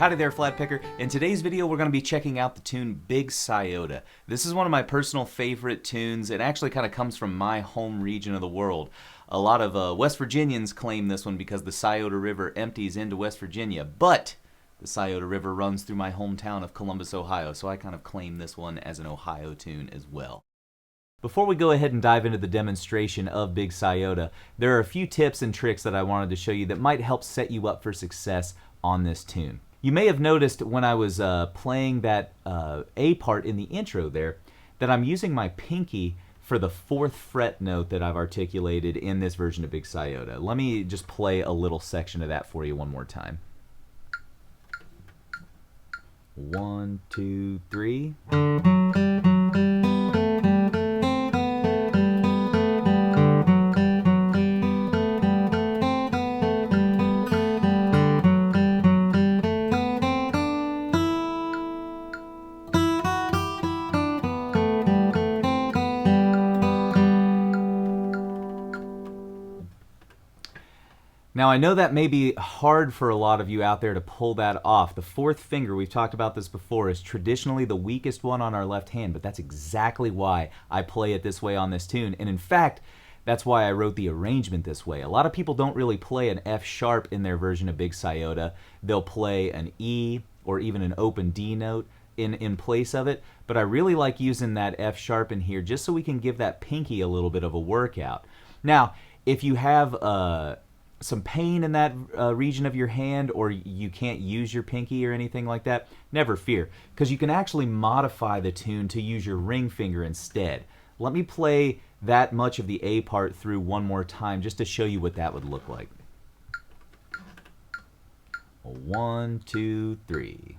Howdy there, Flat Picker. In today's video, we're going to be checking out the tune Big Sciota. This is one of my personal favorite tunes. It actually kind of comes from my home region of the world. A lot of West Virginians claim this one because the Sciota River empties into West Virginia, but the Sciota River runs through my hometown of Columbus, Ohio, so I kind of claim this one as an Ohio tune as well. Before we go ahead and dive into the demonstration of Big Sciota, there are a few tips and tricks that I wanted to show you that might help set you up for success on this tune. You may have noticed when I was playing that A part in the intro there that I'm using my pinky for the 4th fret note that I've articulated in this version of Big Sciota. Let me just play a little section of that for you one more time. 1, 2, 3. Now I know that may be hard for a lot of you out there to pull that off. The 4th finger, we've talked about this before, is traditionally the weakest one on our left hand, but that's exactly why I play it this way on this tune. And in fact, that's why I wrote the arrangement this way. A lot of people don't really play an F sharp in their version of Big Sciota. They'll play an E or even an open D note in place of it, but I really like using that F sharp in here just so we can give that pinky a little bit of a workout. Now, if you have some pain in that region of your hand, or you can't use your pinky or anything like that, never fear, because you can actually modify the tune to use your ring finger instead. Let me play that much of the A part through one more time just to show you what that would look like. 1, 2, 3.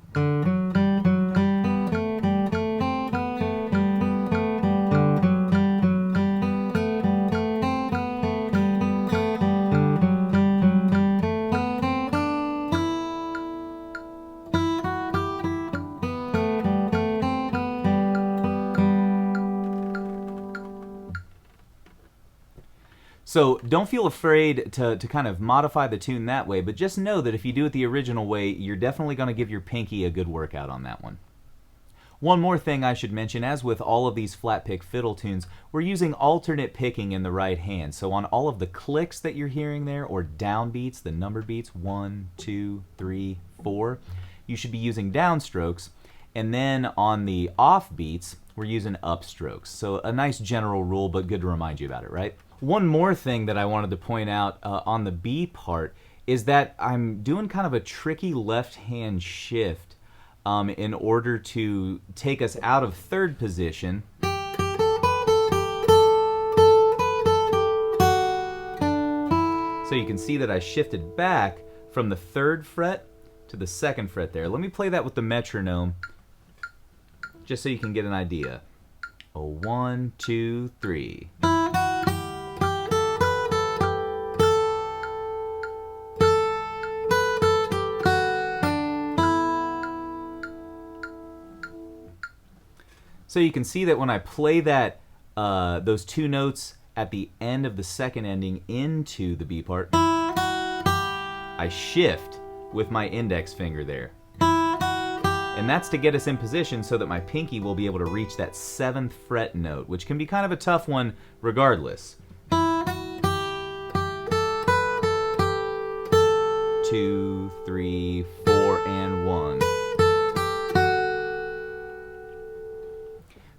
So don't feel afraid to kind of modify the tune that way, but just know that if you do it the original way, you're definitely going to give your pinky a good workout on that one. One more thing I should mention, as with all of these flat pick fiddle tunes, we're using alternate picking in the right hand. So on all of the clicks that you're hearing there, or downbeats, the numbered beats, 1, 2, 3, 4, you should be using downstrokes. And then on the off beats, we're using upstrokes. So a nice general rule, but good to remind you about it, right? One more thing that I wanted to point out on the B part is that I'm doing kind of a tricky left hand shift in order to take us out of 3rd position. So you can see that I shifted back from the 3rd fret to the 2nd fret there. Let me play that with the metronome just so you can get an idea. 1, 2, 3. So you can see that when I play that those 2 notes at the end of the 2nd ending into the B part, I shift with my index finger there. And that's to get us in position so that my pinky will be able to reach that 7th fret note, which can be kind of a tough one regardless. 2, 3, 4, and 1.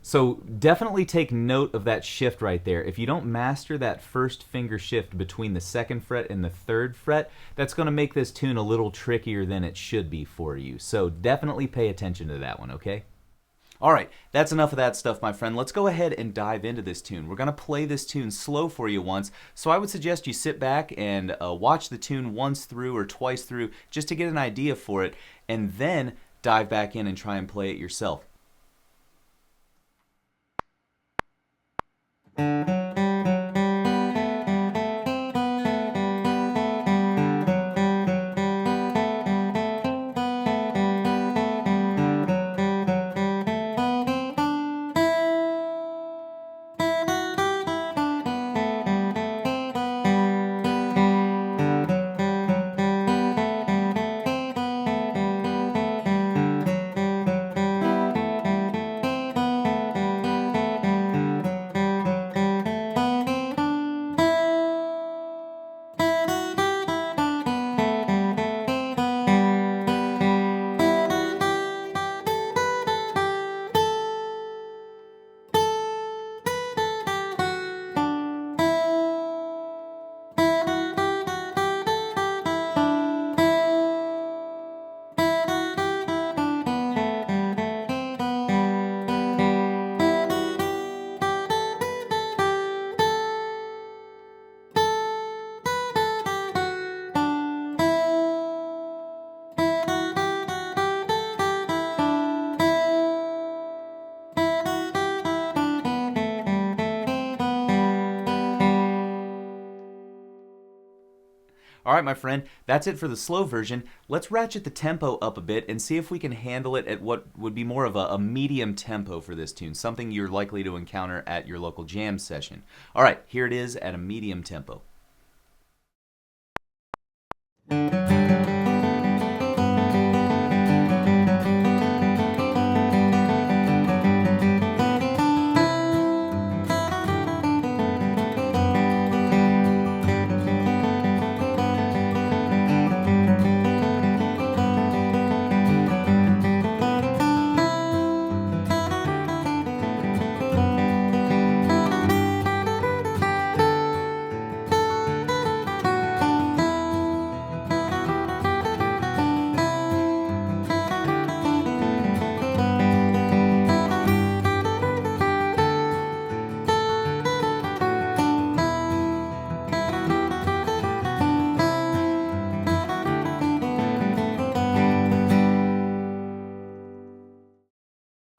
So definitely take note of that shift right there. If you don't master that 1st finger shift between the 2nd fret and the 3rd fret, that's going to make this tune a little trickier than it should be for you. So definitely pay attention to that one, okay? Alright, that's enough of that stuff, my friend. Let's go ahead and dive into this tune. We're going to play this tune slow for you once, so I would suggest you sit back and watch the tune once through or twice through just to get an idea for it, and then dive back in and try and play it yourself. All right, my friend, that's it for the slow version. Let's ratchet the tempo up a bit and see if we can handle it at what would be more of a medium tempo for this tune, something you're likely to encounter at your local jam session. All right, here it is at a medium tempo.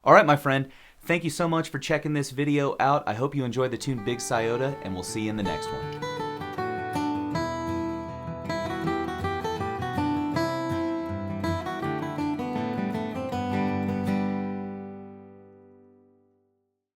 All right, my friend, thank you so much for checking this video out. I hope you enjoyed the tune Big Sciota, and we'll see you in the next one.